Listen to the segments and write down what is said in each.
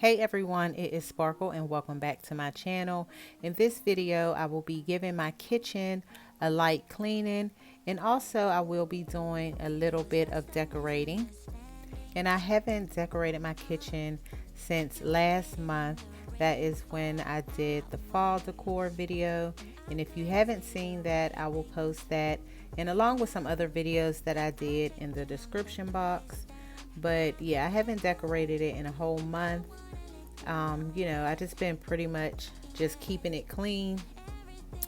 Hey everyone, it is Sparkle and welcome back to my channel. In this video, I will be giving my kitchen a light cleaning, and also I will be doing a little bit of decorating. And I haven't decorated my kitchen since last month. That is when I did the fall decor video. And if you haven't seen that, I will post that and along with some other videos that I did in the description box. But yeah, I haven't decorated it in a whole month. I just been pretty much just keeping it clean,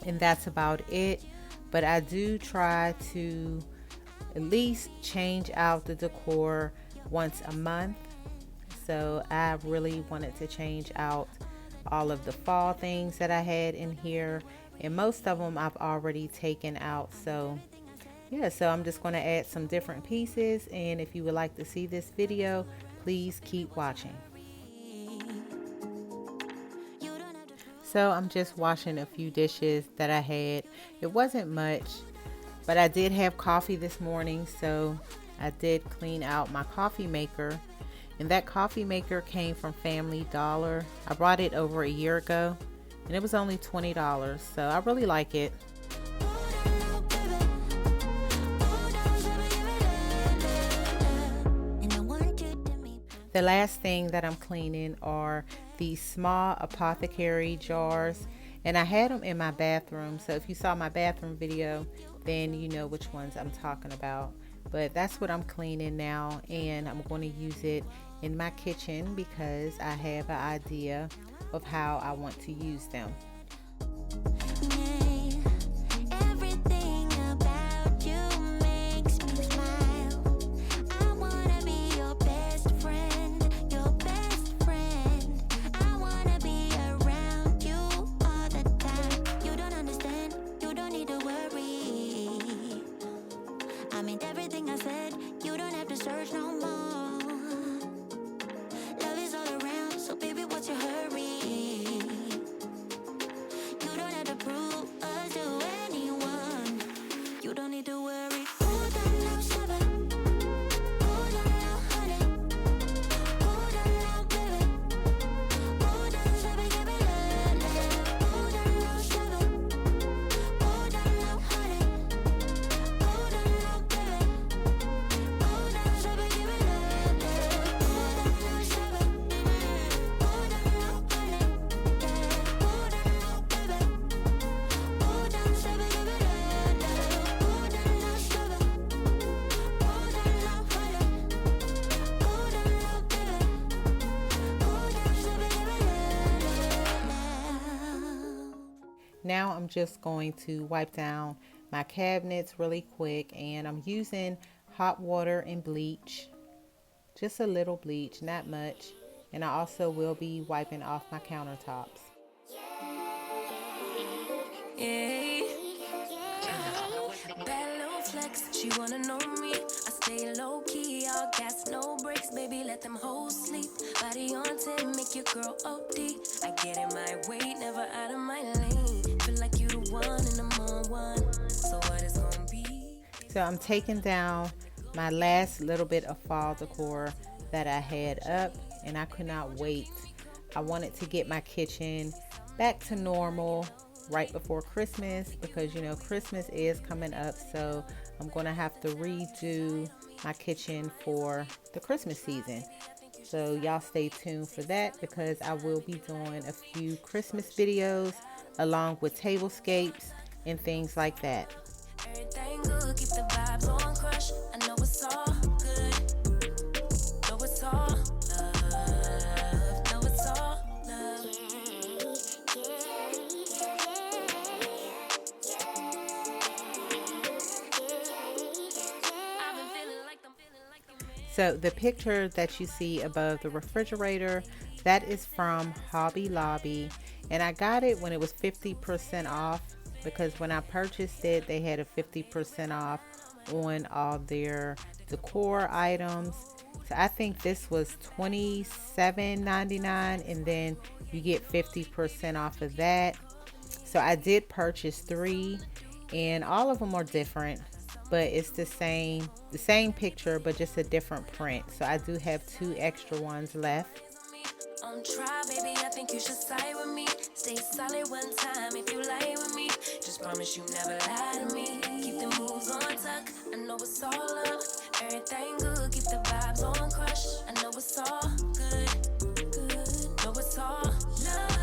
and that's about it. But I do try to at least change out the decor once a month. So I really wanted to change out all of the fall things that I had in here, and most of them I've already taken out. So yeah, so I'm just going to add some different pieces, and if you would like to see this video, please keep watching. So I'm just washing a few dishes that I had. It wasn't much, but I did have coffee this morning, so I did clean out my coffee maker. And that coffee maker came from Family Dollar. I brought it over a year ago, and it was only $20, so I really like it. The last thing that I'm cleaning are these small apothecary jars, and I had them in my bathroom. So if you saw my bathroom video, then you know which ones I'm talking about. But that's what I'm cleaning now, and I'm going to use it in my kitchen because I have an idea of how I want to use them. Now I'm just going to wipe down my cabinets really quick, and I'm using hot water and bleach, just a little bleach, not much. And I also will be wiping off my countertops. Bad little flex, she wanna know me. I stay low key, all gas, no brakes, baby, let them hoes sleep. Body on 10, make your girl OD. I get in my way, never out of my lane. Feel like you the one and I'm on one. So what is gonna be? So I'm taking down my last little bit of fall decor that I had up, and I could not wait. I wanted to get my kitchen back to normal right before Christmas, because you know Christmas is coming up, so I'm gonna have to redo my kitchen for the Christmas season. So y'all stay tuned for that, because I will be doing a few Christmas videos along with tablescapes and things like that. Everything good, keep the vibes on crush. I know it's all good. Know it's all love. Know it's all love. So the picture that you see above the refrigerator, that is from Hobby Lobby, and I got it when it was 50% off, because when I purchased it they had a 50% off on all their decor items. So I think this was $27.99, and then you get 50% off of that. So I did purchase 3, and all of them are different, but it's the same picture, but just a different print. So I do have 2 extra ones left. On try, baby, I think you should side with me. Stay solid one time if you lie with me. Just promise you never lie to me. Keep the moves on tuck, I know it's all love. Everything good, keep the vibes on crush. I know it's all good, good. Know it's all love.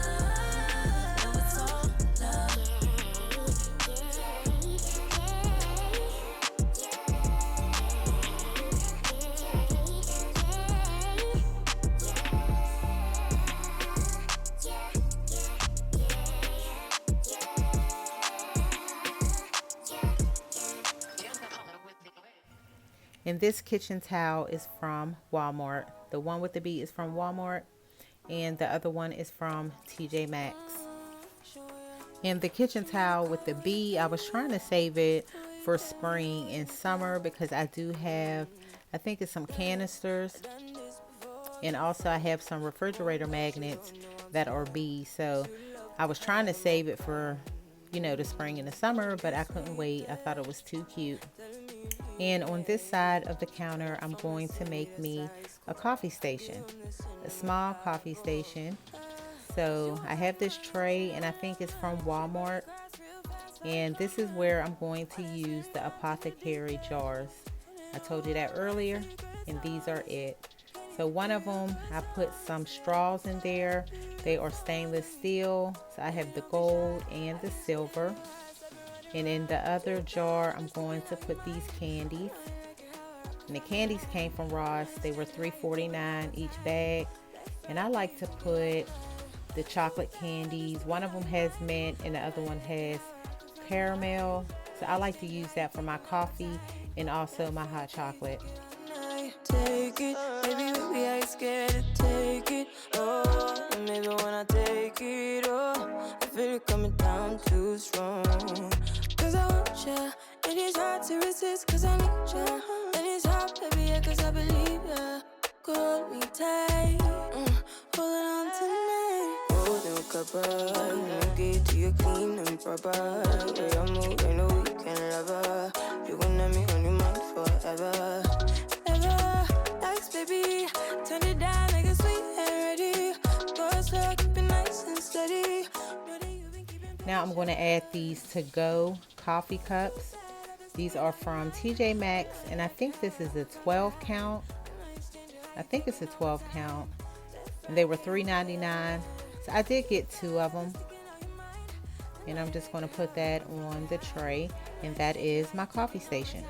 Know it's all love. And this kitchen towel is from Walmart. The one with the bee is from Walmart, and the other one is from TJ Maxx. And the kitchen towel with the bee, I was trying to save it for spring and summer because I do have, I think it's some canisters, and also I have some refrigerator magnets that are bees. So I was trying to save it for, the spring and the summer, but I couldn't wait. I thought it was too cute. And on this side of the counter, I'm going to make me a coffee station, a small coffee station. So I have this tray, and I think it's from Walmart. And this is where I'm going to use the apothecary jars. I told you that earlier, and these are it. So one of them, I put some straws in there. They are stainless steel. So I have the gold and the silver. And in the other jar, I'm going to put these candies. And the candies came from Ross. They were $3.49 each bag. And I like to put the chocolate candies. One of them has mint and the other one has caramel. So I like to use that for my coffee and also my hot chocolate. Take it, baby, baby, I ain't scared to take it. Oh, and maybe when I take it, oh, I feel it coming down too strong. Cause I want ya, and it's hard to resist, cause I need ya. And it's hard, baby, yeah, cause I believe ya. Hold me tight, holding on tonight. Holding a cuppa, get to you clean and proper. Yeah, I'm moving, no weekend lover. You gon' have me on your mind forever. Baby, turn it down, make it sweet and ready. Go slow, keep it nice and steady. Now I'm going to add these to-go coffee cups. These are from TJ Maxx, and I think this is a 12 count. I think it's a 12 count. And they were $3.99. So I did get 2 of them. And I'm just going to put that on the tray, and that is my coffee station.